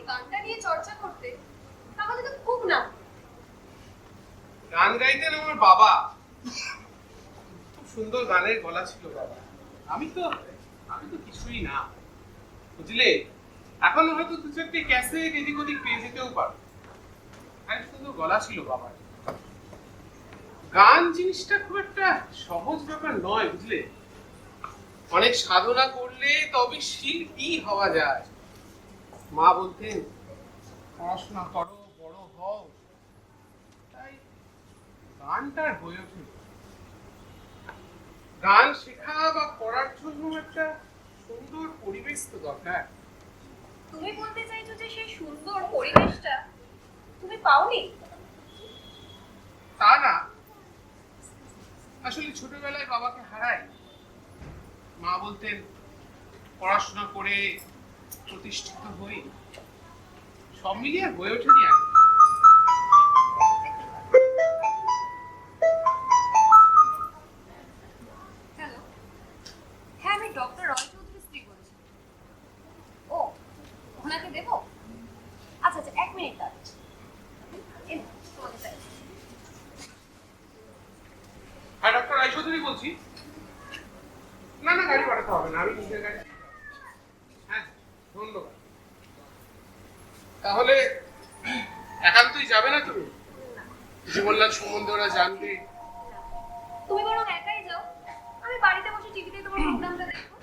গানটা নিয়ে চর্চা করতে তাহলে তো খুব না। গান গাইতেন আমার বাবা, খুব সুন্দর গানের গলা ছিল বাবা। আমি তো কিছুই না, বুঝলে। এখন হয়তো দু চারটে ক্যাসেট এদিক ওদিক পেয়ে যেতেও পারো। আর সুন্দর গলা ছিল বাবার। গান জিনিসটা খুব একটা সহজ ব্যাপার নয়, বুঝলে। অনেক সাধনা করলে তবে শিল্পী হওয়া যায়। মা বলতেন পড়াশোনা করো, বড় হও। তাই গানটা হয়ে ওঠে। গান শেখা বা করার জন্য একটা সুন্দর পরিবেশ তো দরকার। তুমি বলতে চাইছো যে সেই সুন্দর পরিবেশটা তুমি পাওনি? তা না, আসলে ছোটবেলায় বাবাকে হারাই। মা বলতেন পড়াশোনা করে প্রতিষ্ঠিত হই, সব মিলিয়ে হয়ে ওঠেনি আর। হ্যালো, হ্যাঁ আমি ডক্টর রয় চৌধুরীর স্ত্রী বলছি। ও, ওনাকে দেবো? আচ্ছা আচ্ছা, 1 মিনিট দাঁড়ান। এই নাও, তোমাকে চাই। হ্যাঁ, ডক্টর রায়চৌধুরী বলছি। না না, গাড়ি পাঠাতে হবে না, আমি নিজের গাড়ি। হ্যাঁ, ধন্যবাদ। তাহলে একান্তই যাবে না তুমি? জীবনলাল সম্বন্ধে ওরা জানবে। তুমি বরং একাই যাও, আমি বাড়িতে বসে টিভিতে তোমার প্রোগ্রামটা দেখবো।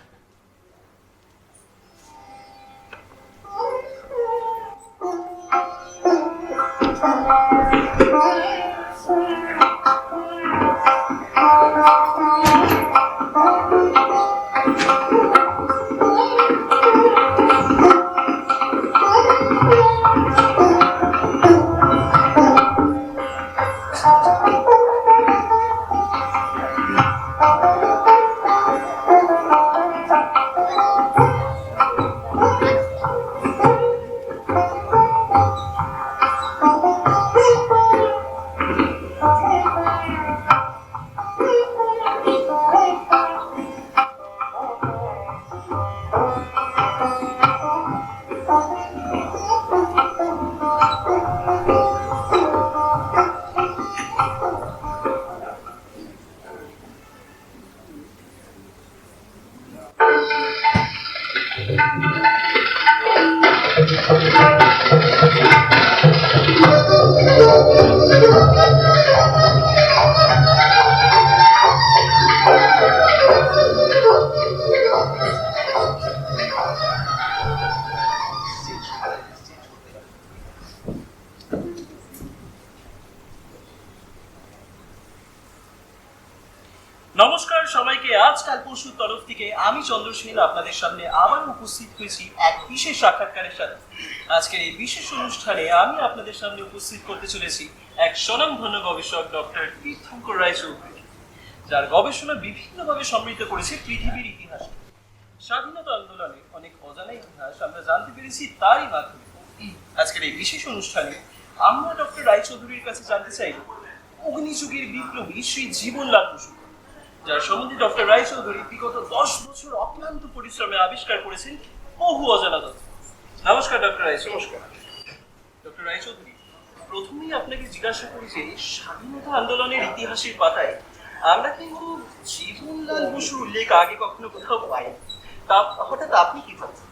নমস্কার সবাইকে। আজকাল পরশুর তরফ থেকে আমি চন্দ্রশীল আপনাদের সামনে আবার উপস্থিত হয়েছি এক বিশেষ সাক্ষাৎকারের সাথে। আজকের এই বিশেষ অনুষ্ঠানে আমি আপনাদের সামনে উপস্থিত করতে চলেছি এক স্বনামধন্য গবেষক ডক্টর তীর্থঙ্কর রায়চৌধুরী, যার গবেষণা বিভিন্নভাবে সমৃদ্ধ করেছে পৃথিবীর ইতিহাস। স্বাধীনতা আন্দোলনে অনেক অজানা ইতিহাস আমরা জানতে পেরেছি তারই মাধ্যমে। আজকের এই বিশেষ অনুষ্ঠানে আমরা ডক্টর রায়চৌধুরীর কাছে জানতে চাইব অগ্নিযুগের বিপ্লবী শ্রী জীবনলাল বসু, যার সম্বন্ধে ডক্টর রায়চৌধুরী বিগত 10 বছর অক্লান্ত পরিশ্রমে আবিষ্কার করেছেন বহু অজানা তথ্য। নমস্কার ডক্টর রায়চৌধুরী। নমস্কার। ডক্টর রায়চৌধুরী, প্রথমেই আপনাকে জিজ্ঞাসা করি যে স্বাধীনতা আন্দোলনের ইতিহাসের পাতায় আমরা কিন্তু জীবনলাল বসুর উল্লেখ আগে কখনো কোথাও পাই, তা হঠাৎ আপনি কি ভাবছেন?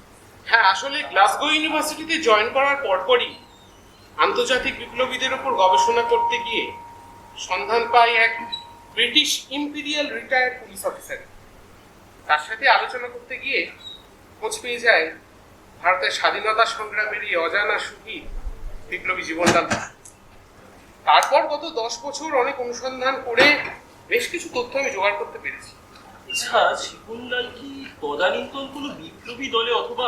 হ্যাঁ, আসলে গ্লাসগো ইউনিভার্সিটিতে জয়েন করার পরপরই আন্তর্জাতিক বিপ্লবীদের উপর গবেষণা করতে গিয়ে সন্ধান পাই এক British imperial retired police officer. তার সাথে আলোচনা করতে গিয়ে খোঁজ পেয়ে যায় ভারতের স্বাধীনতা সংগ্রামের এই অজানা শহীদ বিপ্লবী জীবনলাল বসু। তারপর গত 10 বছর অনেক অনুসন্ধান করে বেশ কিছু তথ্য আমি জোগাড় করতে পেরেছি। আচ্ছা, জীবনলাল কি তদানীন্তন কোনো বিপ্লবী দলে অথবা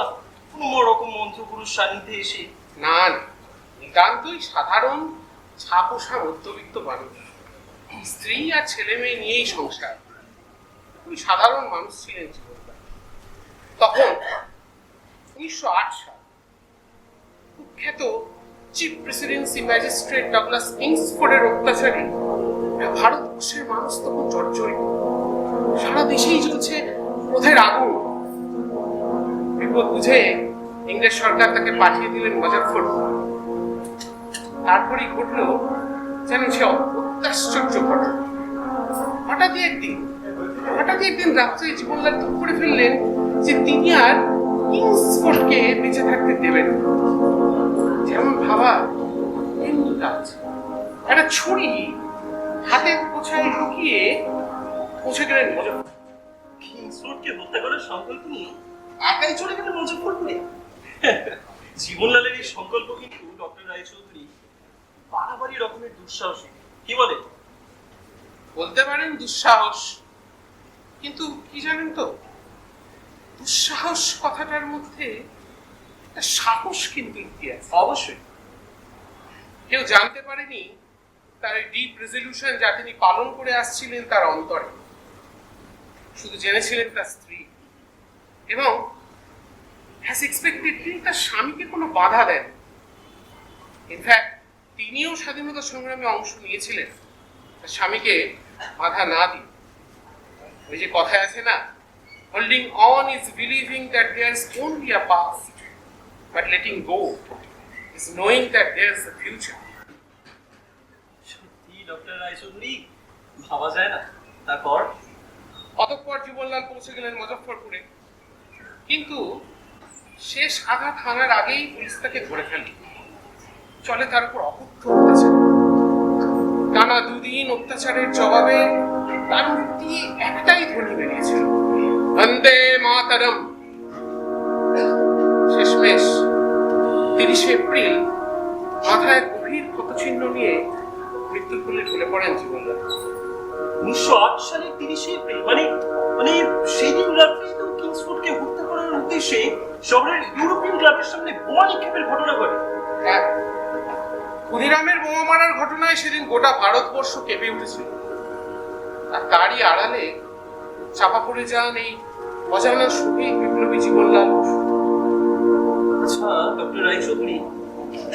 কোনো রকম মন্ত্রপুরুষ সান্নিধ্যে এসে? না, নিতান্তই সাধারণ ছাপোষা মধ্যবিত্ত মানুষ, স্ত্রী আর ছেলে মেয়ে নিয়েই সংসার। খুবই সাধারণ মানুষ ছিলেন জীবনলাল। তখন 1908 সাল কুখ্যাত চিফ প্রেসিডেন্সি ম্যাজিস্ট্রেট ডাগলাস কিংসফোর্ডের অত্যাচারে ভারতবর্ষের মানুষ তখন জর্জরিত। সারা দেশেই চলছে ক্রোধের আগুন। বিপদ বুঝে ইংরেজ সরকার তাকে পাঠিয়ে দিলেন মুজফ্ফরপুর। তারপরেই ঘটলো যেন সে অত্যাশ্চর্য ঘটনা। হঠাৎই একদিন রাত্রে জীবনলাল ঠিক করে ফেললেন যে তিনি আর কিংসফোর্ডকে বেঁচে থাকতে দেবেন না। যেমন ভাবা তেমনি কাজ। একটা ছুরি হাতের কোথায় ঢুকিয়ে পৌঁছে গেলেন মুজফ্ফরপুর। কিংসফোর্ডকে হত্যা করার সংকল্প নিয়ে একাই চলে গেলেন মুজফ্ফরপুরে। জীবনলালের এই সংকল্প কিন্তু ডক্টর রায়চৌধুরী বাড়াবাড়ি রকমের দুঃসাহসী, কি বলে? বলতে পারেন দুঃসাহস, কিন্তু কি জানেন তো, দুঃসাহস কথাটার মধ্যে একটা সাহস কিন্তু লুকিয়ে আছে। অবশ্যই। কেউ জানতে পারেনি তার ডিপ রেজলিউশন যা তিনি পালন করে আসছিলেন তার অন্তরে। শুধু জেনেছিলেন তার স্ত্রী, এবং হ্যাজ এক্সপেক্টেড তিনি তার স্বামীকে কোনো বাধা দেন। ইনফ্যাক্ট তিনিও স্বাধীনতা সংগ্রামে অংশ নিয়েছিলেন তার স্বামীকে বাধা না দিয়ে। ওই যে কথায় আছে না, holding on is believing that there is only a past, but letting go is knowing that there is a future. সত্যি ডক্টর রায়চৌধুরী, ভাবা যায় না। তারপর অতঃপর জীবনলাল পৌঁছে গেলেন মুজফ্ফরপুরে, কিন্তু শেষ আঘাত হানার আগেই পুলিশ তাকে ধরে ফেলে। চলে তার উপর অকথ্য অত্যাচার। টানা দুদিন অত্যাচারের জবাবে তার মুক্তি একটাই ধ্বনি বেরিয়েছিল, বন্দে মাতরম। শেষমেশ 30 এপ্রিল মাথায় গভীর ক্ষতচিহ্ন নিয়ে মৃত্যুর কোলে ঢলে পড়েন জীবনলাল। 1908 সালের 30 এপ্রিল, মানে মানে সেই দিন রাত্রেই তো কিংসফোর্ডকে হত্যা করার উদ্দেশ্যে শহরের ইউরোপিয়ান ক্লাবের সামনে বোমা নিক্ষেপের ঘটনা ঘটে। হ্যাঁ, ক্ষুদিরামের বোমা মারার ঘটনায় সেদিন গোটা ভারতবর্ষ কেঁপে উঠেছিল। আর তারই আড়ালে চাপা পড়ে যান এই অজানা শহীদ বিপ্লবী জীবনলাল বসু। আচ্ছা ডক্টর রায়চৌধুরী,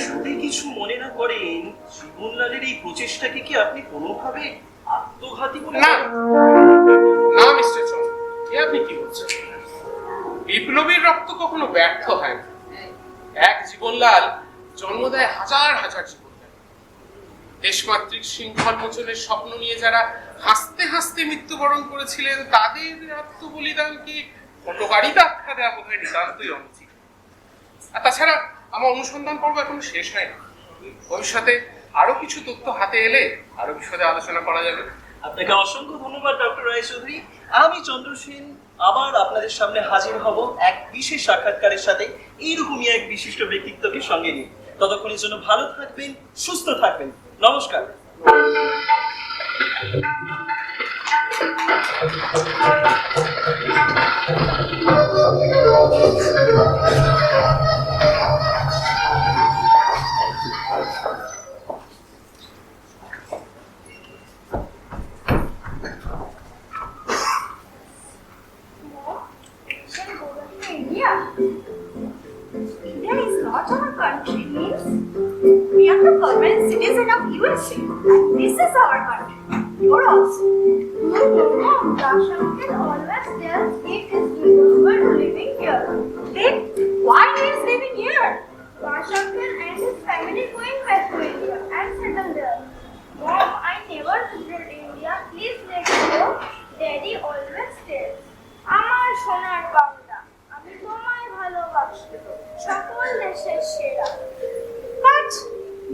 যদি কিছু মনে না করেন, জীবনলালের এই প্রচেষ্টাকে কি আপনি কোনোভাবে আত্মঘাতী বলে না না মিস্টার চন্দ্র, এ আপনি কি বলছেন? বিপ্লবীর রক্ত কখনো ব্যর্থ হয় না। এক জীবনলাল জন্ম দেয় হাজার হাজার জীবনলাল। দেশমাতৃক শৃঙ্খল মোচনের স্বপ্ন নিয়ে যারা হাসতে হাসতে মৃত্যুবরণ করেছিলেন, তাদের আত্মবলিদানকে ফটোকারিতা আখ্যা দেওয়া বোধ হয় নিতান্তই অনুচিত। আর তাছাড়া আমার অনুসন্ধান পর্ব এখনো শেষ হয়নি। ভবিষ্যতে আরো কিছু তথ্য হাতে এলে আরো বিশদে আলোচনা করা যাবে। আপনাকে অসংখ্য ধন্যবাদ ডক্টর রায়চৌধুরী। আমি চন্দ্র সেন আবার আপনাদের সামনে হাজির হব এক বিশেষ সাক্ষাৎকারের সাথে, এইরকমই এক বিশিষ্ট ব্যক্তিত্বকে সঙ্গে নিয়ে। ততক্ষণের জন্য ভালো থাকবেন, সুস্থ থাকবেন। নমস্কার। India is not our country, means we are the permanent citizen of USA, and this is our country. You're also. Dasha can always tell he is discovered living here. Then why he is living here? Dasha and his family going back to India and settle there. Mom, I never visited India. Please let me go. Daddy always tells. আমার সোনার বাংলা, আমি তোমায় ভালোবাসি, সকল দেশের সেরা। But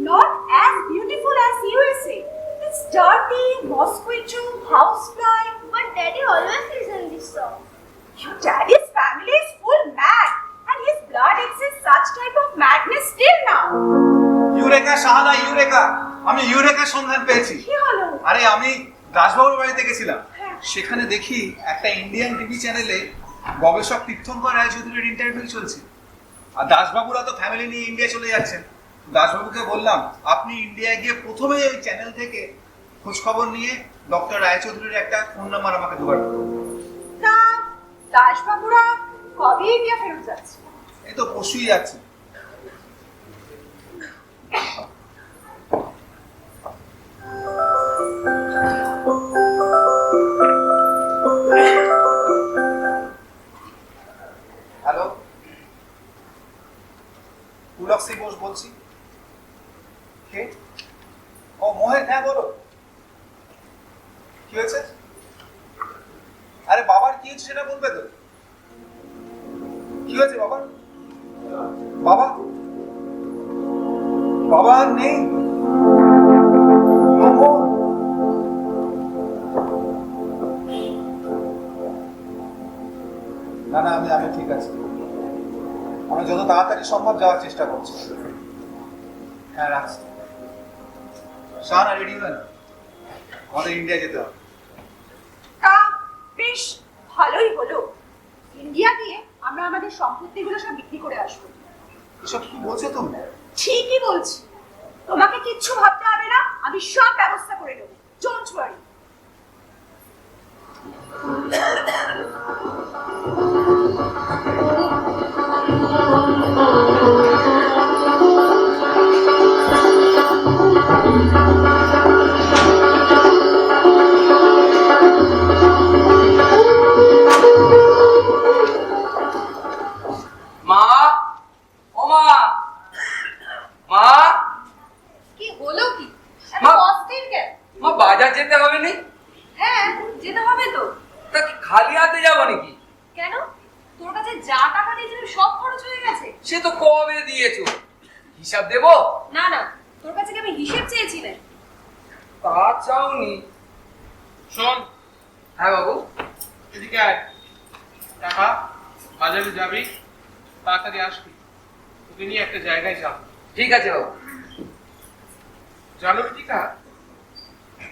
not as beautiful as USA. It's dirty, mosquito, housefly. But Daddy always listens this song. Your daddy's family is full mad, and his blood exists such type of madness till now. Eureka Shahada, eureka! আমি ইউরেকার সন্ধান পেয়েছি। কি হলো? আরে আমি দাসবাবুর বাড়িতে গেছিলাম। হ্যাঁ। সেখানে দেখি একটা ইন্ডিয়ান টিভি চ্যানেলে গবেষক তীর্থঙ্কর রায়চৌধুরীর ইন্টারভিউ চলছে। আর দাসবাবুরা তো ফ্যামিলি নিয়ে ইন্ডিয়া চলে যাচ্ছেন। দাসবাবুকে বললাম, আপনি ইন্ডিয়া গিয়ে প্রথমে এই চ্যানেল থেকে খোঁজ খবর নিয়ে ডক্টর রায়চৌধুরীর একটা ফোন নাম্বার আমাকে জোগাড় করুন। তা দাসবাবুরা কবে ইন্ডিয়া ফেরত যাচ্ছে? এই তো পরশুই যাচ্ছে। হ্যালো, পুলক সি বোস বলছি। কে? ও মোহেন, হ্যাঁ বলো, কি হয়েছে? আরে বাবার কি হয়েছে সেটা বলবে তো। কি হয়েছে বাবার? বাবা বাবা আর নেই। No more. না না, আমি ঠিক আছি। আমি যত তাড়াতাড়ি সম্ভব যাওয়ার চেষ্টা করছি। হ্যাঁ রাখছি। শাহানা রেডি হবেন, আমাদের ইন্ডিয়া যেতে হবে। তা বেশ ভালোই হলো, ইন্ডিয়া গিয়ে আমরা আমাদের সম্পত্তিগুলো সব বিক্রি করে আসবো। এসব কি বলছো তুমি? ঠিকই বলছি, তোমাকে কিচ্ছু ভাবতে হবে না, আমি সব ব্যবস্থা করে নেবো, ডোন্ট ওয়ারি। মা, ও মা, মা, কি হলো কি? এত মা- অস্থির কেন? মা বাজার যেতে হবে নি? হ্যাঁ যেতে হবে তো। তা কি খালি হাতে যাবো নাকি? কেন, তোর কাছে যা টাকা দিয়েছিলি সব খরচ হয়ে গেছে? সে তো কবে দিয়েছো, হিসাব দেবো? না না, তোর কাছে কি আমি হিসেব চেয়েছি না? তা চাওনি। শোন, হ্যাঁ বাবু। এদিকে আয়। টাকা, বাজারে যাবি, তাড়াতাড়ি আসবি, তোকে নিয়ে একটা জায়গায় যাব। ঠিক আছে বাবু। জানো টিকা,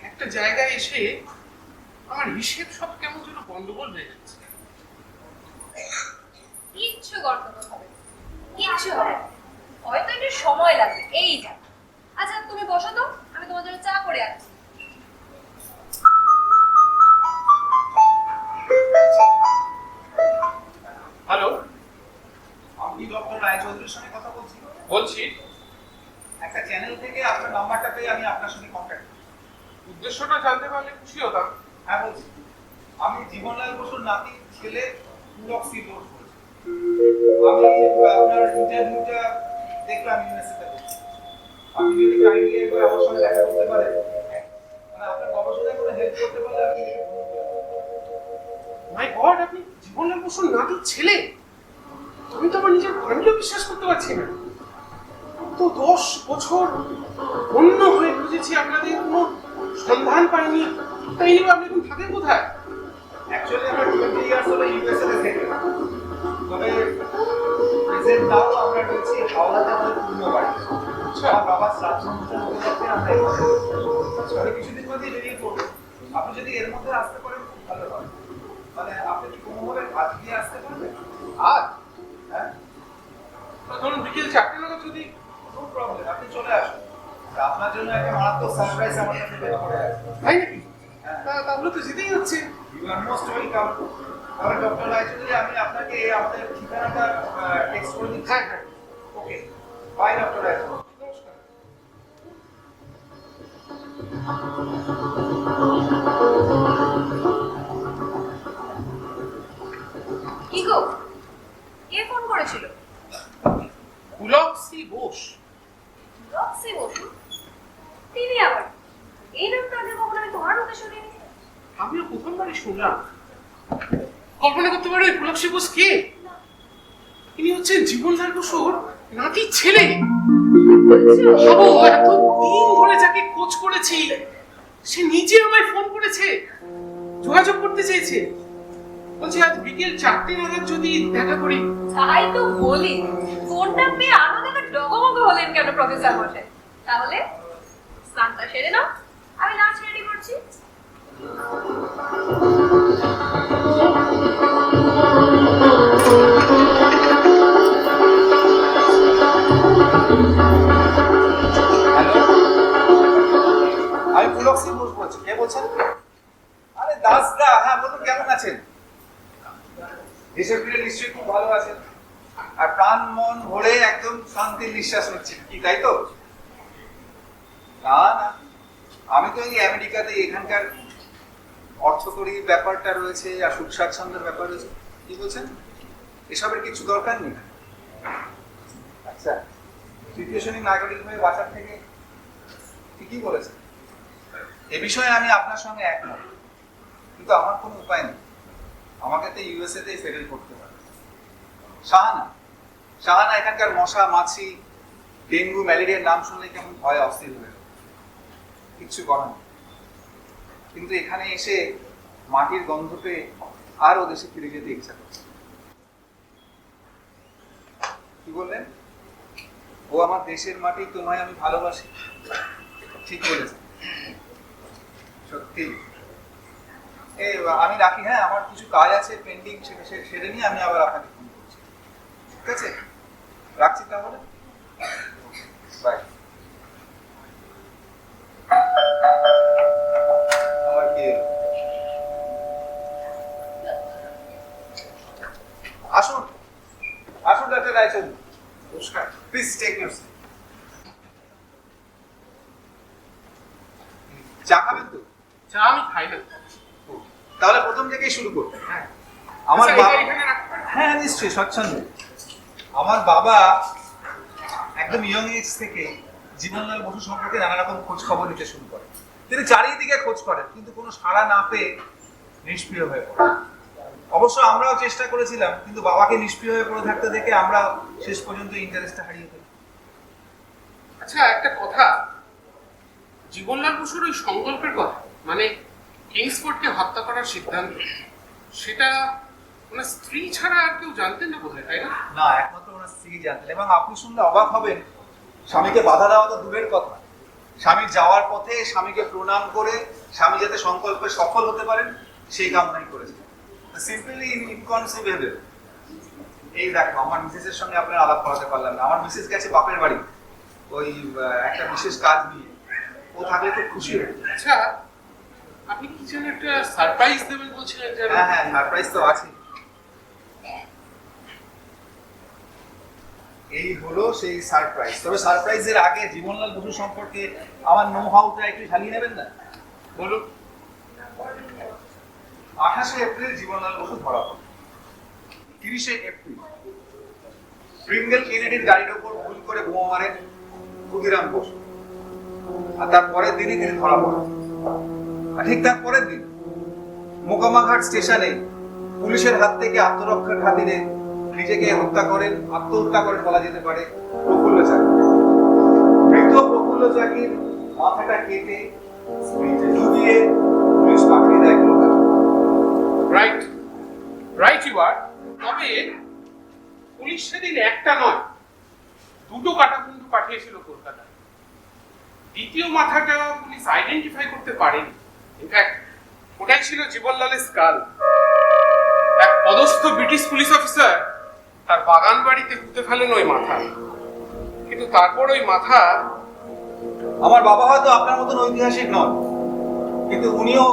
একটা জায়গায় এসে আমার হিসেব সব কেমন যেন গন্ডগোল হয়ে যাচ্ছে। কিচ্ছু গন্ডগোল হবে না, কিচ্ছু হবে না। হয়তো একটু সময় লাগবে, এই যা। আচ্ছা তুমি বসো তো, আমি তোমার জন্য চা করে আনছি। হ্যালো, আমি ডক্টর রায়চৌধুরীর সঙ্গে কথা বলছি। বলছি। একটা চ্যানেল থেকে আপনার নাম্বারটা পেয়ে আমি আপনার সঙ্গে কন্ট্যাক্ট করি। উদ্দেশ্যটা জানতে পারলে খুশি হতাম। হ্যাঁ বলছি, আমি জীবনলাল বসুর নাতি ছেলে পুলক সি বোস বলছি। আমি আপনার ইন্টারভিউটা দেখলাম ইউনিভার্সিটিতে। আপনি যদি কাইন্ডলি একবার আমার সঙ্গে দেখা করতে পারেন, মানে আপনার গবেষণায় কোনো হেল্প করতে পারলে আমি মাই গড, আপনি জীবনলাল বসুর নাতির ছেলে? আমি তো আমার নিজের কানকেও বিশ্বাস করতে পারছি না। তো 10 বছর অন্য হয়ে খুঁজেছি, আপনাদের কোনো সন্ধান পাইনি। তাই নিয়ে আপনি এখন থাকেন কোথায়? অ্যাকচুয়ালি আমরা 20 ইয়ার্স হলো ইউএসএ তে থেকে, তবে প্রেজেন্ট নাও আমরা রয়েছি হাওড়াতে আমাদের পূর্ণ বাড়ি। আমার বাবার শ্রাদ্ধ অনুষ্ঠান হতে যাচ্ছে, আমরা এখানে তবে কিছুদিন মধ্যেই বেরিয়ে পড়বো। আপনি যদি এর মধ্যে আসতে পারেন খুব ভালো হয়। মানে আপনি কি কোনোভাবে আজ দিয়ে আসতে পারবেন? আজ? হ্যাঁ, ধরুন বিকেল 4টে নাগাদ যদি। নো প্রবলেম, আপনি চলে আসুন। তা আপনার জন্য একটা মারাত্মক সারপ্রাইজ আমার কাছে ওয়েট করে আছে। তাই নাকি? তাহলে তো যেতেই হচ্ছে। You are most welcome. তাহলে ডক্টর রায়চৌধুরী, আমি আপনাকে আমাদের ঠিকানাটা টেক্সট করে দিচ্ছি। হ্যাঁ হ্যাঁ, ওকে, বাই ডক্টর রায়চৌধুরী। নমস্কার। কি গো, কে ফোন করেছিল? পুলক সি বোস। রক্সি বসু? তিনি আবার? এই নামটা আগে কখনো আমি তোমার মুখে শুনিনি। আমিও প্রথমবারই শুনলাম। কল্পনা করতে পারো এই পুলক সি বোস কে? ইনি হচ্ছেন জীবনলাল বসুর নাতির ছেলে। ভাবো, এতদিন ধরে যাকে খোঁজ করেছি, সে নিজে আমায় ফোন করেছে, যোগাযোগ করতে চেয়েছে। বলছি আজ বিকেল 4টে নাগাদ যদি দেখা করি। তাই তো বলি, ফোনটা পেয়ে আনন্দে ডগমগ হলেন কেন প্রফেসর মশাই? তাহলে স্নানটা সেরে নাও, আমি লাঞ্চ রেডি করছি। হ্যালো, আমি পুলক সি বোস বলছি। কে বলছেন? আরে দাসদা, হ্যাঁ বলুন, কেমন আছেন? দেশে ফিরে নিশ্চয়ই খুব ভালো আছেন, আর প্রাণ মন ভরে একদম শান্তির নিঃশ্বাস নিচ্ছেন, কি তাই তো? না না, আমি তো এই আমেরিকাতে এখানকার অর্থকরী ব্যাপারটা রয়েছে আর সুখ স্বাচ্ছন্দ্যের ব্যাপার রয়েছে। কি বলছেন? এসবের কিছু দরকার নেই। আচ্ছা, তৃতীয় শ্রেণীর নাগরিক হয়ে বাঁচার থেকে ঠিকই বলেছে। এ বিষয়ে আমি আপনার সঙ্গে একমত, কিন্তু আমার কোনো উপায় নেই। আমাকে তো ইউএসএ তেই সেটেল করতে হবে। শাহানা এখানকার মশা, মাছি, ডেঙ্গু, ম্যালেরিয়ার নাম শুনলে কেমন ভয় অস্থির হয়ে যায়। কিচ্ছু করার নেই। কিন্তু এখানে এসে মাটির গন্ধ পেয়ে আরও দেশে ফিরে যেতে ইচ্ছা করছে। কি বললেন? ও আমার দেশের মাটি, তোমায় আমি ভালোবাসি। ঠিক বলেছে, সত্যি। এই আমি রাখি, হ্যাঁ, আমার কিছু কাজ আছে পেন্ডিং, সেটা নিয়ে আমি আবার আপনাকে ফোন করছি। ঠিক আছে, রাখছি তাহলে, বাই। আমার কি আসুন আসুন ডাক্তার রায়চৌধুরী, নমস্কার। Please take your seat. চা খাবেন তো? চা আমি খাই না। তাহলে প্রথম থেকেই শুরু করব। হ্যাঁ, আমার আচ্ছা, বাবা, এটা এখানে রাখতে পারি? হ্যাঁ নিশ্চয়ই, স্বচ্ছন্দে। আমার বাবা একদম ইয়ং এজ থেকে জীবনলাল বসু সম্পর্কে নানা রকম খোঁজ খবর নিতে শুরু করে। তিনি চারিদিকে খোঁজ করেন, কিন্তু কোনো সাড়া না পেয়ে নিষ্ক্রিয় হয়ে পড়েন। অবশ্য আমরাও চেষ্টা করেছিলাম, কিন্তু বাবাকে নিষ্ক্রিয় হয়ে পড়ে থাকতে দেখে আমরা শেষ পর্যন্ত ইন্টারেস্টটা হারিয়ে ফেলি। আচ্ছা, একটা কথা, জীবনলাল বসুর ওই সংকল্পের কথা, মানে কিংসফোর্ডকে হত্যা করার সিদ্ধান্ত, সেটা ওনার স্ত্রী ছাড়া আর কেউ জানতেন না বোধহয়, তাই না? না, একমাত্র ওনার স্ত্রী জানতেন, এবং আপনি শুনলে অবাক হবেন, স্বামীকে বাধা দেওয়া তো দূরের কথা, স্বামীর যাওয়ার পথে স্বামীকে প্রণাম করে স্বামী যাতে সংকল্পে সফল হতে পারেন সেই কামনাই করেছেন। সিম্পলি ইনকনসিভেবল। এই দেখো, আমার মিসেসের সঙ্গে আপনার আলাপ করাতে পারলাম না। আমার মিসেস গেছে বাপের বাড়ি ওই একটা বিশেষ কাজ নিয়ে। ও থাকলে খুব খুশি হতো। আচ্ছা, আপনি কি যেন একটা সারপ্রাইজ দেবেন বলছিলেন? হ্যাঁ হ্যাঁ, সারপ্রাইজ তো আছে। এই হলো সেই সারপ্রাইজ। তবে সারপ্রাইজের আগে জীবনলাল বসু সম্পর্কে আমার নো হাউটা একটু ঝালিয়ে নেবেন না? বলুন। 28শে এপ্রিল জীবনলাল বসু ধরা পড়ে। 30শে এপ্রিল প্রিঙ্গেল কেনেডির গাড়ির ওপর ভুল করে বোমা মারেন ক্ষুদিরাম বসু, আর তার পরের দিনই তিনি ধরা পড়েন। আর ঠিক তার পরের দিন মোকামাঘাট স্টেশনে পুলিশের হাত থেকে আত্মরক্ষার খাতিরে নিজেকে আত্মহত্যা করেন বলা যেতে পারে প্রফুল্ল চাকি। মৃত প্রফুল্ল চাকির মাথাটা কেটে স্পিরিটে ডুবিয়ে পুলিশ পাঠিয়ে দেয় কলকাতা। রাইট ইউ আর। তবে পুলিশ সেদিন একটা নয়, দুটো কাটাকুন্ডু পাঠিয়েছিল কলকাতায়। দ্বিতীয় মাথাটা পুলিশ আইডেন্টিফাই করতে পারেনি। ইনফ্যাক্ট ওটাই ছিল জীবনলালের স্কাল। এক পদস্থ ব্রিটিশ পুলিশ অফিসার তার বাগান বাড়িতে পুঁতে ফেলেন ওই মাথা। কিন্তু তারপর ওই মাথা, আমার বাবা হয়তো আপনার মতন ঐতিহাসিক নন, কিন্তু উনিও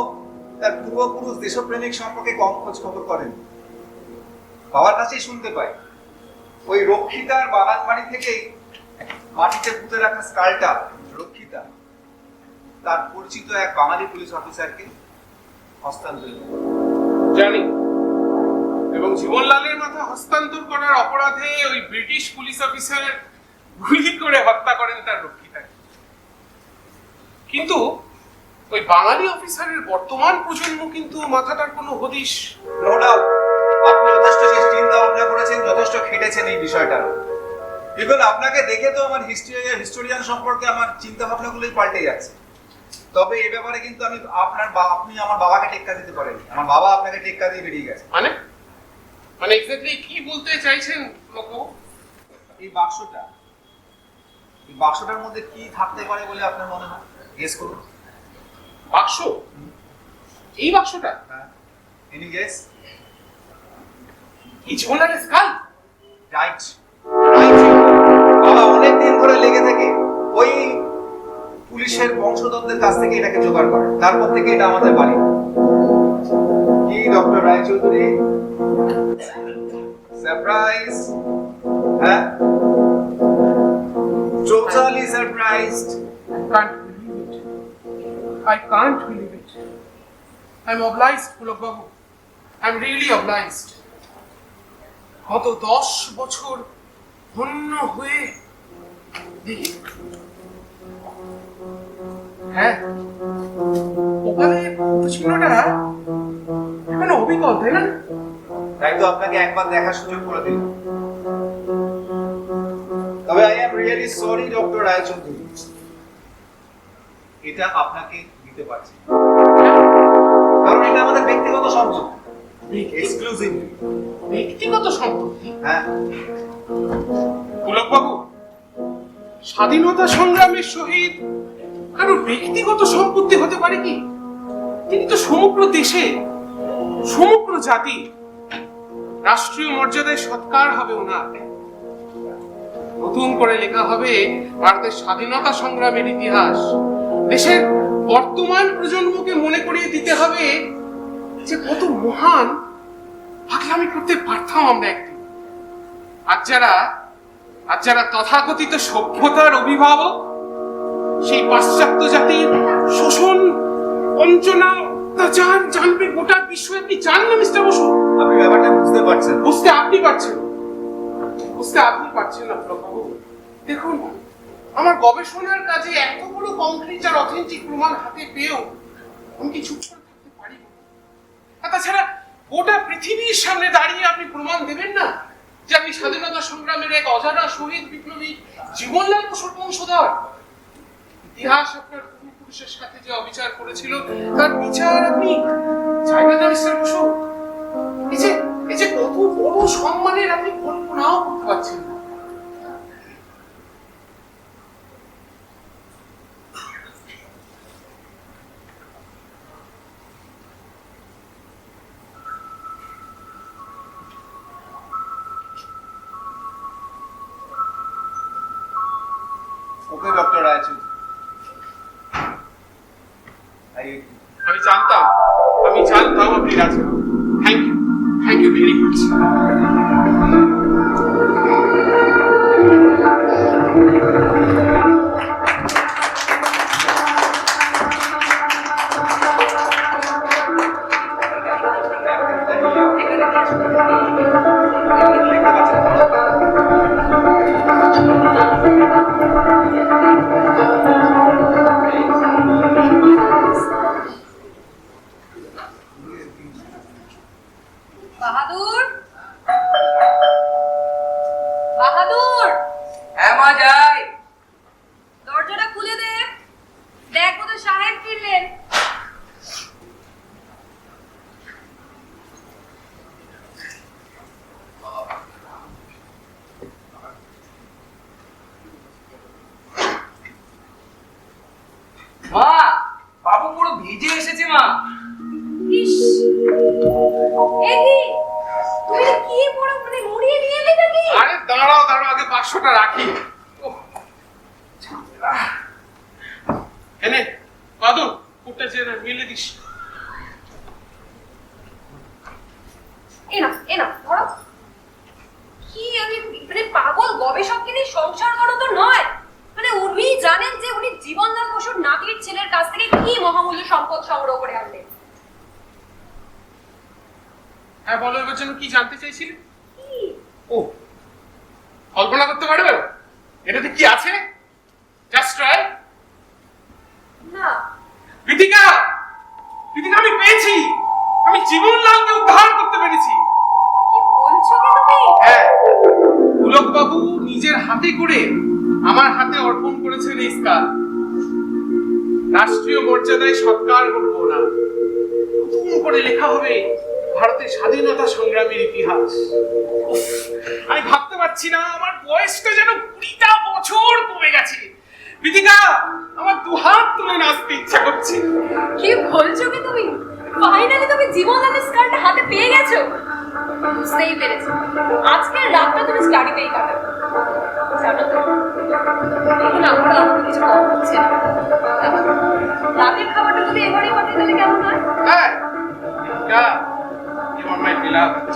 তার পূর্বপুরুষ দেশপ্রেমিক সম্পর্কে কম খোঁজ খবর করেন। বাবার কাছেই শুনতে পাই ওই রক্ষিতার বাগান বাড়ি থেকেই মাটিতে পুঁতে রাখা স্কালটা রক্ষিতা তার পরিচিত এক বাঙালি পুলিশ অফিসারকে হস্তান্তর করে। জানি, এবং জীবনলালের মাথা হস্তান্তর করার অপরাধে ওই ব্রিটিশ পুলিশ অফিসার গুলি করে হত্যা করেন তার রক্ষিতাকে। কিন্তু ওই বাঙালি অফিসারের বর্তমান প্রজন্ম কিন্তু মাথাটার কোনো হদিশ। নো ডাউট আপনি যথেষ্ট চিন্তা ভাবনা করেছেন, যথেষ্ট খেটেছেন এই বিষয়টা। ইভেন আপনাকে দেখে তো আমার হিস্টোরিয়ান সম্পর্কে আমার চিন্তা ভাবনাগুলোই পাল্টে যাচ্ছে। তবে এ ব্যাপারে কিন্তু আপনি আমার বাবাকে টেক্কা দিতে পারেন। আমার বাবা আপনাকে টেক্কা দিয়ে বেরিয়ে গেছে। মানে এক্স্যাক্টলি কি বলতে চাইছেন লোক? এই বাক্সটার মধ্যে কি থাকতে পারে বলে আপনার মনে হয়? গেস করুন। বাক্স? এই বাক্সটা? হ্যাঁ, এনি গেস? কি জীবনলালের স্কাল? রাইট। বাবা অনেকদিন ধরে লেগে থেকে ওই পুলিশের বংশধরদের কাছ থেকে এটাকে জোগাড় করে, তারপর থেকে এটা আমাদের বাড়ি। কি ডক্টর রায়চৌধুরী, সারপ্রাইজ? হ্যাঁ, totally surprised. I can't believe it. I'm obliged, Pulak Babu. I'm really obliged. গত 10 বছর ধন্য হয়ে দেখি। হ্যাঁ, ওখানে চিহ্নটা এখানে অবিকল, তাই না? তাই তো আপনাকে একবার দেখার সুযোগ করে দিলাম। তবে I am really sorry doctor Roychowdhury, এটা আপনাকে দিতে পারছি না। কারণ এটা আমাদের ব্যক্তিগত সম্পত্তি, এক্সক্লুসিভ। ব্যক্তিগত সম্পত্তি? হ্যাঁ, পুলকবাবু, স্বাধীনতা সংগ্রামের শহীদ কারোর ব্যক্তিগত সম্পত্তি হতে পারে কি? তিনি তো সমগ্র দেশে, সমগ্র জাতি, রাষ্ট্রীয় মর্যাদায় সৎকার হবে ওনার। নতুন করে লেখা হবে ভারতের স্বাধীনতা সংগ্রামের ইতিহাস। দেশের বর্তমান প্রজন্মকে মনে করিয়ে দিতে হবে যে কত মহান পাগলামি করতে পারতাম আমরা একদিন। আজ যারা তথাকথিত সভ্যতার অভিভাবক, সেই পাশ্চাত্য জাতির শোষণ, বঞ্চনা, অত্যাচার জানবে গোটা বিশ্ব। আপনি চান না মিস্টার বসু? আপনি ব্যাপারটা বুঝতে পারছেন। বুঝতে আপনি পারছেন না প্রভু। দেখুন, আমার গবেষণার কাজে এতগুলো কংক্রিট আর অথেন্টিক প্রমাণ হাতে পেয়েও আমি কি চুপ করে থাকতে পারি না? আর তাছাড়া গোটা পৃথিবীর সামনে দাঁড়িয়ে আপনি প্রমাণ দেবেন না যে আপনি স্বাধীনতা সংগ্রামের এক অজানা শহীদ বিপ্লবী জীবনলাল বসুর বংশধর? ইতিহাস আপনার পূর্বপুরুষের সাথে যে অবিচার করেছিল তার বিচার আপনি চাইবেন না মিস্টার বসু? এই যে কত বড় সম্মানের আপনি কল্পনাও করতে পারছেন না। ওকে ডক্টর রায়চৌধুরী, আমি জানতাম আপনি রাজি। Thank you very much. Bahadur, হ্যাঁ মা, যাই। দরজাটা খুলে দে। দেখ বোধহয় সাহেব ফিরলেন। মা, বাবু পুরো ভিজে এসেছে মা। ইস, এ কি? তুমি কি পুরো মানে মুড়িয়ে নিয়ে এলে নাকি? আরে দাঁড়াও, আগে বাক্সটা রাখি। এনে বাদু, কুটটা যে মিলে দিস। এনা ধরো। কি আমি মানে পাগল গবেষককে নিয়ে সংসার করা তো নয়। মানে উনি জানেন যে উনি জীবনলাল বসুর নাতির ছেলের কাছ থেকে কি মহামূল্য সম্পদ সংগ্রহ করে আনলেন। হ্যাঁ বলো, এবার জন্য কি জানতে চাইছিলে? ও, কল্পনা করতে পারবে এটাতে কি আছে? Just try. না বিদিকা, আমি পেয়েছি। আমি জীবনলালকে উদ্ধার করতে পেরেছি। কি বলছো কি তুমি? হ্যাঁ, পুলক বাবু নিজের হাতে করে আমার হাতে অর্পণ করেছেন এই স্কার। রাষ্ট্রীয় মর্যাদায় সৎকার করবো না, নতুন করে লেখা হবে ভারতের স্বাধীনতা সংগ্রামের ইতিহাস। আমি ভাবতে পারছি না, আমার বয়সটা যেন 20টা বছর কমে গেছে। বিদিকা, আমার দুহাত তুলে নাচতে ইচ্ছা করছে। কি বলছো কি তুমি? ফাইনালি তুমি জীবনলালের স্কারটা হাতে পেয়ে গেছো। বুঝতেই পেরেছি, আজকের রাতটা তুমি স্টাডিতেই কাটাবে। জানো তো, এখন আমার আমাকে কিছু কম হচ্ছে না। রাতের খাবারটা যদি এবারেই পাঠিয়ে দিলে কেমন হয়? হ্যাঁ, বিদিকা, you are my beloved.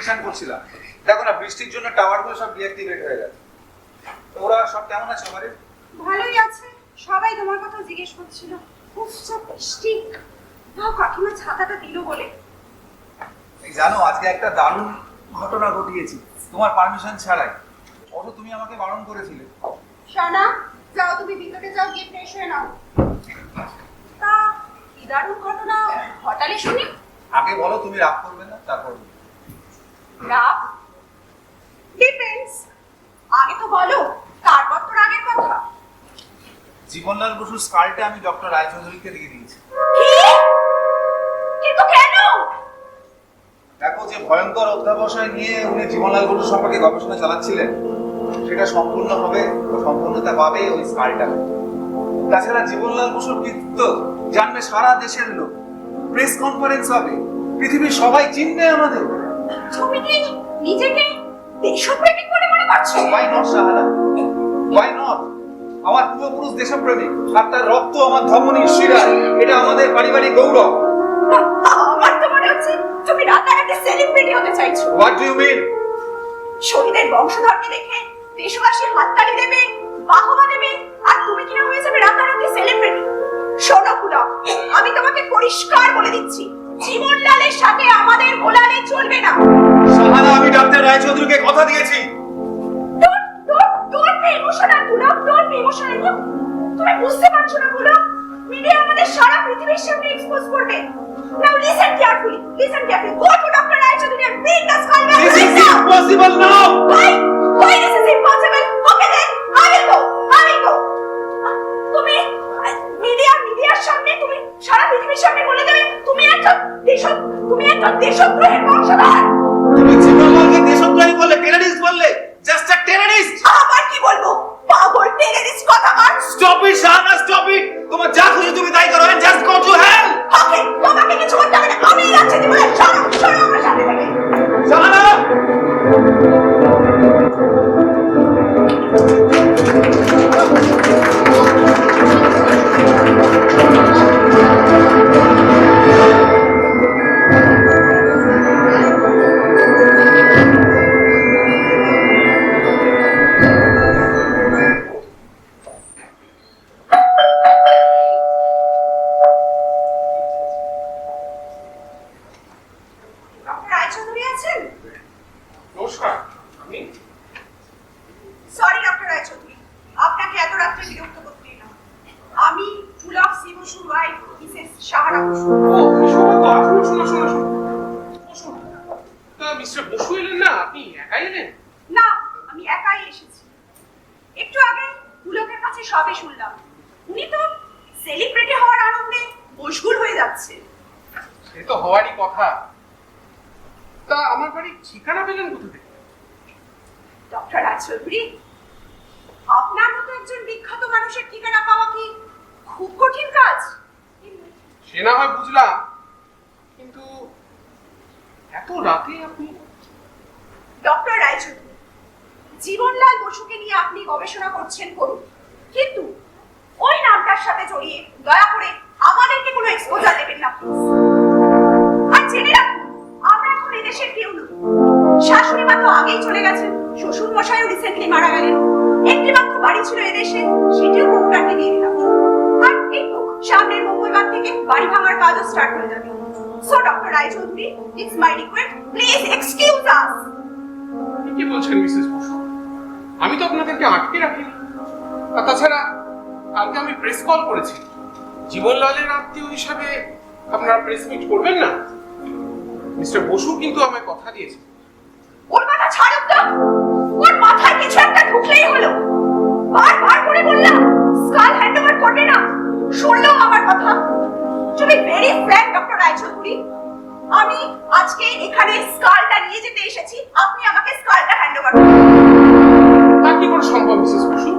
Inspection করছিলাম। দেখো না, বৃষ্টির জন্য টাওয়ারগুলো সব ডিঅ্যাক্টিভেট হয়ে গেছে। তো ওরা সব কেমন আছে আমাদের? ভালোই আছে, সবাই তোমার কথা জিজ্ঞেস করছিল। খুব সব বৃষ্টি, তাও কাকিমা ছাতাটা দিল বলে। এই জানো, আজকে একটা দারুণ ঘটনা ঘটিয়েছি তোমার পারমিশন ছাড়াই। অথচ তুমি আমাকে বারণ করেছিলে। সোনা, যাও তুমি ভিতরে যাও, গিয়ে ফ্রেশ হয়ে নাও। তা কি দারুণ ঘটনা ঘটালে শুনি? আগে বলো, তুমি রাগ করবে না, তারপর বলো। রাগ ডিপেন্ডস, আগে তো বলো, তারপর তো রাগের কথা। জীবনলাল বসুর স্কালটা আমি ডক্টর রায়চৌধুরীকে দিয়ে দিয়েছি। কিন্তু কেন? দেখো, যে ভয়ঙ্কর অধ্যাবসায় নিয়ে উনি জীবনলাল বসু সম্পর্কে গবেষণা চালাচ্ছিলেন, সেটা সম্পূর্ণতা পাবে ওই স্কালটা। তাছাড়া জীবনলাল বসুর কৃতিত্ব জানবে সারা দেশের লোক, প্রেস কনফারেন্স হবে, পৃথিবীর সবাই চিনবে আমাদের। তুমি কি নিজেকে দেশপ্রেমিক বলে মনে করছো? Why not, Shahana? Why not? আমার পূর্বপুরুষ দেশপ্রেমিক, আর তার রক্ত আমার ধমনী শিরায়। এটা আমাদের পারিবারিক গৌরব। আমার তো মনে হচ্ছে তুমি রাতারাতি সেলিব্রিটি হতে চাইছো। What do you mean? শহীদের বংশধরকে দেখে দেশবাসী হাততালি দেবে, বাহবা দেবে, আর তুমি কিনা হয়ে যাবে রাতারাতি সেলিব্রিটি। শোনো পুলক, আমি তোমাকে পরিষ্কার বলে দিচ্ছি, জীবনলালের সাথে আমাদের গোলালে চলবে না। শাহানা, আমি ডাক্তার রায়চৌধুরীকে কথা দিয়েছি। Don't be emotional, Pulak, don't be emotional. তুমি বুঝতে পারছো না পুলক, মিডিয়া আমাদের সারা পৃথিবীর সামনে এক্সপোজ করবে। Now listen carefully. Go to Dr. Raychaudhuri and bring the skull back This right is now. impossible now. Why this is impossible? Okay then, I will go. তুমি মিডিয়ার সামনে, তুমি সারা পৃথিবীর সামনে বলে দেবে তুমি একটা দেশদ্রোহের বংশধর। তুমি জীবনলালকে দেশদ্রোহী বললে, টেররিস্ট বললে, জাস্ট আ টেররিস্ট। আবার কি বলবো? পাগল টেররিস্ট কথা কার? Stop it Shahana, stop it. তোমার যা খুশি তুমি তাই করো, and just go to hell. ওকে, তোমাকে কিছু করতে হবে না, আমি যাচ্ছি। তুমি সরো আমার সাথে থেকে। শাহানা, রায়চৌধুরী আছেন? নমস্কার। আপনি? সরি ডক্টর রায়চৌধুরী, আপনাকে এত রাত্রে বিরক্ত করতে এলাম। আমি পুলক সি বসুর ওয়াইফ মিসেস সাহারা বসু। ও, শোনো। বসুন। তা মিস্টার বসু এলেন না, আপনি একাই এলেন? না, আমি একাই এসেছি। একটু আগে পুলকের কাছে সবে শুনলাম, উনি তো সেলিব্রিটি হওয়ার আনন্দে মশগুল হয়ে যাচ্ছে। সে তো হওয়ারই কথা। তা আমার বাড়ির ঠিকানা পেলেন কোথা থেকে? ডক্টর রায়চৌধুরী, আপনার মতো একজন বিখ্যাত মানুষের ঠিকানা পাওয়া কি খুব কঠিন কাজ? সে না হয় বুঝলাম, কিন্তু এত রাতে আপনি? ডক্টর রায়চৌধুরী, জীবনলাল বসুকে নিয়ে আপনি গবেষণা করছেন করুন, কিন্তু ওই নামটার সাথে জড়িয়ে দয়া করে আমাদেরকে কোনো এক্সপোজার দেবেন না প্লিজ। আর জেনে রাখুন, আমরা এখন এদেশের কেউ নই। শাশুড়ি মা তো আগেই চলে গেছেন, শ্বশুর মশাইও রিসেন্টলি মারা গেলেন। একটি মাত্র বাড়ি ছিল এদেশে, সেটিও কোম্পানিকে দিয়ে দিলাম। আর এই তো সামনের মঙ্গলবার থেকে বাড়ি ভাঙার কাজও স্টার্ট হয়ে যাবে। So doctor Raychaudhuri, it's my request, please excuse us. কি বলছেন মিসেস বসু? আমি তো আপনাদেরকে আটকে রাখিনি। আর তাছাড়া কালকে আমি প্রেস কল করেছি। জীবনলালের আত্মীয় হিসাবে আপনারা প্রেস মিট করবেন না? মিস্টার বসু কিন্তু আমায় কথা দিয়েছে। ওর কথা ছাড়ুন তো, ওর মাথায় কিছু একটা ঢুকলেই হলো। বারবার করে বললাম স্কাল হ্যান্ডওভার করবে না, শুনলো আমার কথা। To be very frank doctor Roychowdhury, আমি আজকে এখানে স্কালটা নিয়ে যেতে এসেছি, আপনি আমাকে স্কালটা হ্যান্ডওভার করুন। তা কি করে সম্ভব মিসেস বসু?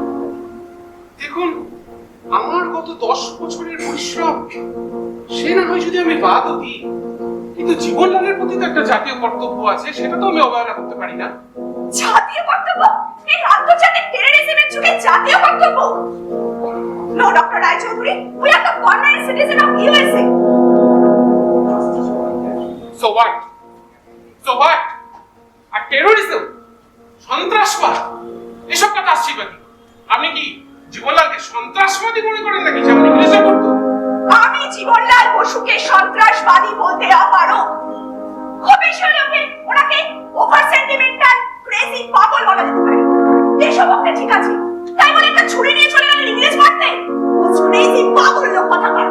দেখুন, আমার গত 10 বছরের পরিশ্রম সে না হয় যদি আমি বাদও দিই, কিন্তু জীবনলালের প্রতি তো একটা জাতীয় কর্তব্য আছে, সেটা তো আমি অবহেলা করতে পারি না। জাতীয় কর্তব্য? এই আন্তর্জাতিক টেররিজমের যুগে জাতীয় কর্তব্য? No doctor Roychowdhury, we are the permanent citizen of USA. So what? Terrorism, সন্ত্রাসবাদ, এসব কথা আসছি বাকি। আপনি কি জীবনলালকে সন্ত্রাসবাদী মনে করেন নাকি, যেমন ইংরেজরা করতো? আমি জীবনলাল বসুকে সন্ত্রাসবাদী বলতে অপারো। খুব বেশি হলে ওনাকে ওভার সেন্টিমেন্টাল ক্রেজি পাগল বলা যেতে পারে। দেশভক্ত ঠিক আছে, তাই বলে একটা ছুরি নিয়ে চলে গেলেন ইংরেজ মারতে? ক্রেজি পাগল লোক কথা বল।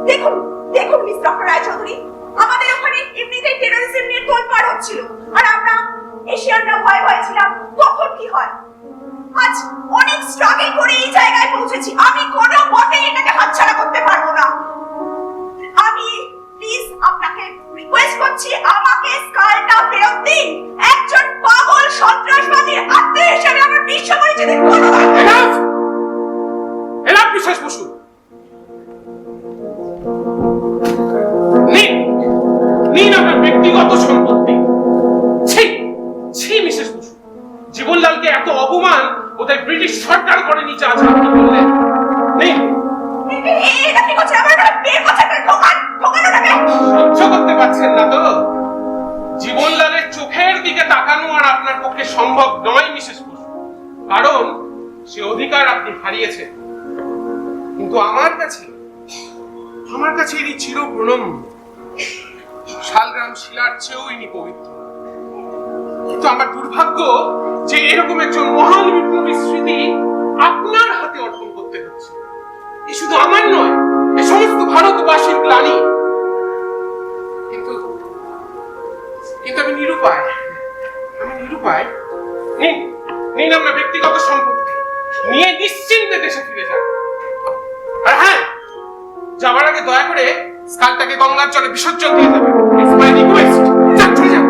দেখুন দেখুন মিস ডক্টর রায়চৌধুরী, আমাদের ওখানে এমনিতেই টেরোরিজম নিয়ে তোলপাড় হচ্ছিল, আর আমরা এশিয়ানরা ভয় ভয় ছিলাম। তখন কি হয়? আজ অনেক স্ট্রাগল করে এই জায়গায় পৌঁছেছি। আমি কোনো মতেই এটাকে হাতছাড়া করতে পারবো না। আমি প্লিজ আপনাকে রিকোয়েস্ট করছি, আমাকে স্কালটা ফেরত দিন। একজন পাগল সন্ত্রাসবাদীর আত্মীয় হিসেবে আমার বিশ্ব পরিচিতির কোনো এনাফ! Enough Mrs Basu. নিন আপনার ব্যক্তিগত সম্পত্তি। ছি ছি মিসেস বসু, জীবনলালকে এত অপমান বোধহয় ব্রিটিশ সরকার করেনি, যা যা আপনি বললেন। নিন। এটা কি করছে? আমার বের করছে ঢোকানোটাকে সহ্য করতে পারছেন না তো? জীবনলালের চোখের দিকে তাকানো আর আপনার পক্ষে সম্ভব নয় মিসেস বসু, কারণ সে অধিকার আপনি হারিয়েছেন। কিন্তু আমার কাছে ইনি চির প্রণম্য। শালগ্রাম শিলার চেয়েও ইনি পবিত্র। কিন্তু আমার দুর্ভাগ্য যে এরকম একজন মহান বিপ্লবী স্মৃতি আপনার হাতে অর্পণ করতে হচ্ছে। এ শুধু আমার নয়, এ সমস্ত ভারতবাসীর গ্লানি। কিন্তু আমি নিরুপায়। নিন আপনার ব্যক্তিগত সম্পত্তি নিয়ে নিশ্চিন্তে দেশে ফিরে যান। আর হ্যাঁ, যাওয়ার আগে দয়া করে স্কালটাকে গঙ্গার জলে বিসর্জন দিয়ে দেবেন। It's my request. যান, চলে যান।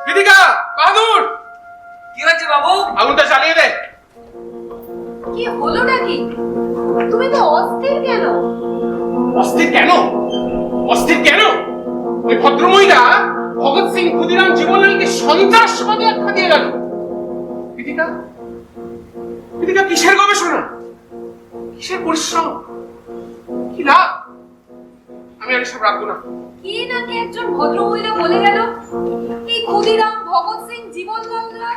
বিদিকা, বাহাদুর, কি হয়েছে বাবু? আগুনটা জ্বালিয়ে দে। কি হলো নাকি? তুমি তো অস্থির কেন? অস্থির কেন? ওই ভদ্রমহিলা ভগৎ সিং, ক্ষুদিরাম, জীবনলালকে সন্ত্রাসবাদী আখ্যা দিয়ে গেল। বিদিকা, কিসের গবেষণা, কিসের পরিশ্রম, কি লাভ? আমি আর এসব রাখবো না। কি নাকি একজন ভদ্রমহিলা বলে গেল এই ক্ষুদিরাম, ভগৎ সিং, জীবনলালরা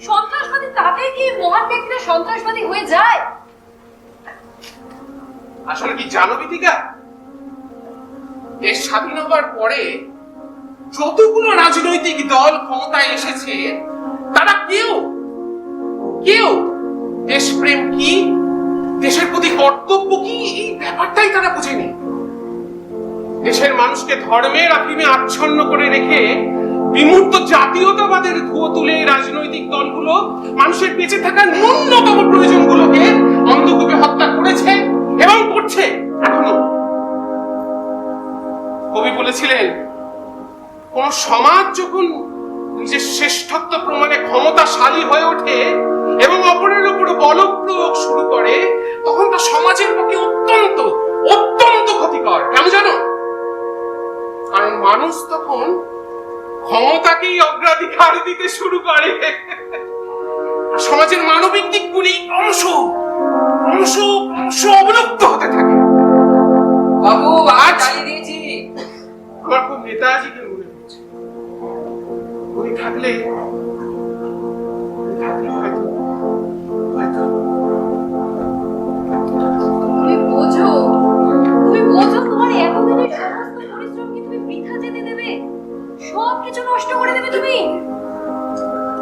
সন্ত্রাসবাদী, তাতে কি মহান ব্যক্তিরা সন্ত্রাসবাদী হয়ে যায়? আসলে কি জানো বিদিকা, দেশ স্বাধীন হবার পরে যতগুলো রাজনৈতিক দল ক্ষমতায় এসেছে, তারা কেউ দেশপ্রেম কি, দেশের প্রতি কর্তব্য কি, এই ব্যাপারটাই তারা বুঝেনি। দেশের মানুষকে ধর্মের আফিমে আচ্ছন্ন করে রেখে বিমূর্ত জাতীয়তাবাদের ধুয়ো তুলে রাজনৈতিক দলগুলো মানুষের বেঁচে থাকার ন্যূনতম প্রয়োজনগুলোকে অন্ধকূপে হত্যা করেছে এবং করছে এখনো। কবি বলেছিলেন, কোন সমাজ যখন নিজের শ্রেষ্ঠত্ব প্রমাণে ক্ষমতাশালী হয়ে ওঠে এবং অপরের উপর বল প্রয়োগ শুরু করে, তখন তা সমাজের পক্ষে অত্যন্ত ক্ষতিকর। কেন জানো? কারণ মানুষ তখন ক্ষমতাকেই অগ্রাধিকার দিতে শুরু করে। সমাজের মানবিক দিকগুলি অংশ অবলুপ্ত হতে থাকে। বাবু আজ চালিয়ে দিয়েছি। আমার খুব নেতাজিকে মনে হচ্ছে। উনি থাকলে হয়তো তুমি বোঝো তোমার এতদিনের সমস্ত পরিশ্রম কি তুমি বৃথা যেতে দেবে? সব কিছু নষ্ট করে দেবে তুমি?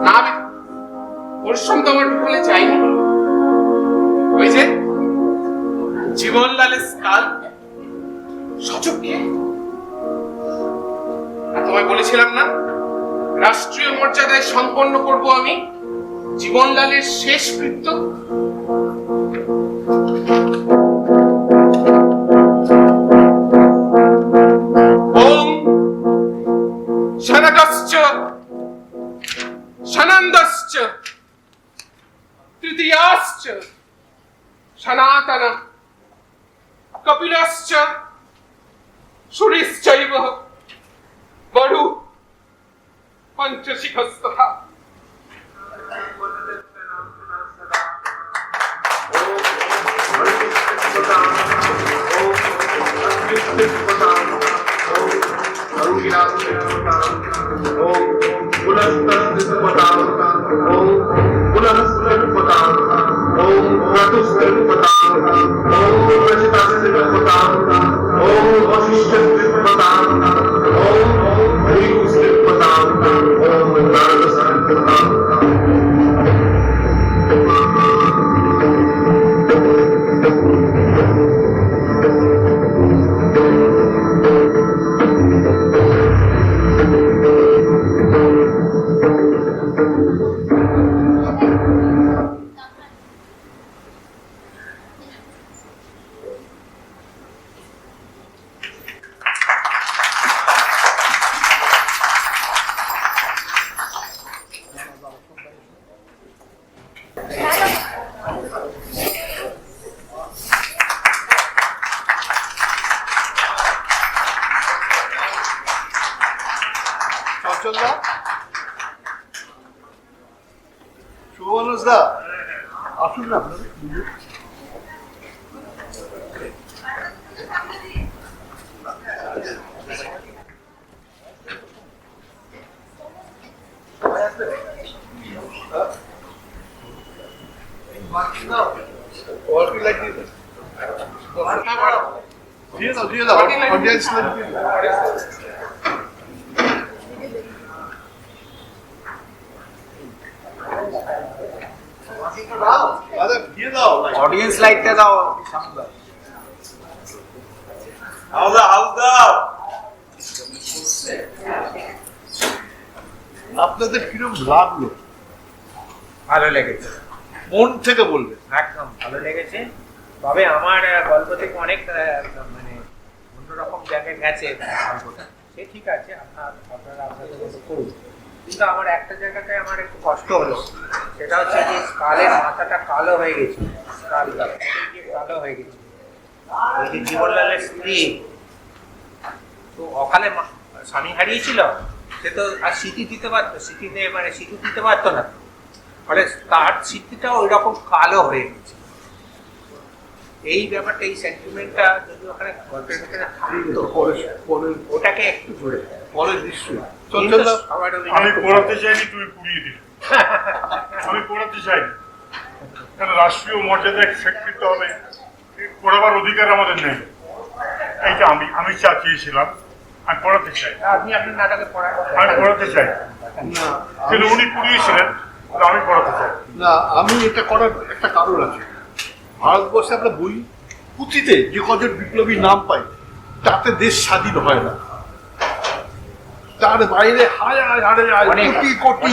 না, পরিশ্রম তো আমার বিফলে যায়নি। ওই যে জীবনলালের স্কাল সচক্ষে, আর তোমায় বলেছিলাম না, রাষ্ট্রীয় মর্যাদায় সম্পন্ন করব আমি জীবনলালের শেষ কৃত্য। ওম শনকশ্চ শনন্দশ্চ তৃতীয়াশ্চ সনাতন কপিলশ্চ সুরিশ্চৈব বরু পঞ্চশিখস্তথা। চঞ্চলদা, শুভমানুষদা, আসুন না আপনারা। What do you like to do? দিয়ে দাও অডিয়েন্স দিয়ে দাও অডিয়েন্স লাইটটা দাও। আপনাদের কিরকম লাগলো? ভালো লেগেছে, মন থেকে বলবেন। একদম ভালো লেগেছে। তবে আমার গল্প থেকে অনেক মানে অন্যরকম জায়গায় গেছে গল্পটা, সে ঠিক আছে, আপনারা আপনাদের মতো করুন। কিন্তু আমার একটা জায়গাতে আমার একটু কষ্ট হলো, সেটা হচ্ছে যে স্কালের মাথাটা কালো হয়ে গেছে, স্কালটা কালো হয়ে গেছে। ওই যে জীবনলালের স্ত্রী তো অকালে স্বামী হারিয়েছিল, সে তো আর স্মৃতি দিতে পারতো, স্মৃতিতে মানে স্মৃতি দিতে পারতো না, ফলে তার স্মৃতিটা ওই রকম কালো হয়ে গেছে। এই ব্যাপারটা, এই সেন্টিমেন্টটা যদি ওখানে গল্পের ভিতরে থাকতো, ওটাকে একটু জুড়ে পরের দৃশ্য আমি পড়াতে চাইনি, তুমি পুড়িয়ে দিলে। আমি পড়াতে চাইনি, কেন রাষ্ট্রীয় মর্যাদায় স্বীকৃত হবে, পড়াবার অধিকার আমাদের নেই। এইটা আমি চেয়েছিলাম, আমি পড়াতে চাই, আপনি আপনার নাটকে পড়ার আমি পড়াতে চাই, না কিন্তু উনি পুড়িয়েছিলেন, আমি পড়াতে চাই। না, আমি এটা করার একটা কারণ আছে। ভারতবর্ষে আমরা বই পুঁথিতে যে কজন বিপ্লবী নাম পাই, তাতে দেশ স্বাধীন হয় না। তার বাইরে হাজার অনেক কোটি কোটি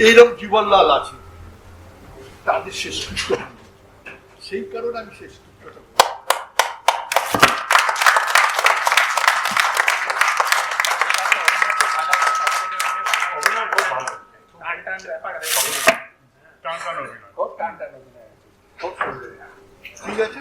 এইরকম জীবনলাল আছে, তাদের শেষকৃত্য হয় না। সেই কারণে আমি শেষকৃত্যটা করি। অভিনয় খুব ভালো, টান টান ব্যাপার হয়েছে, টান টান অভিনয়। খুব টান টান অভিনয়। ঠিক আছে।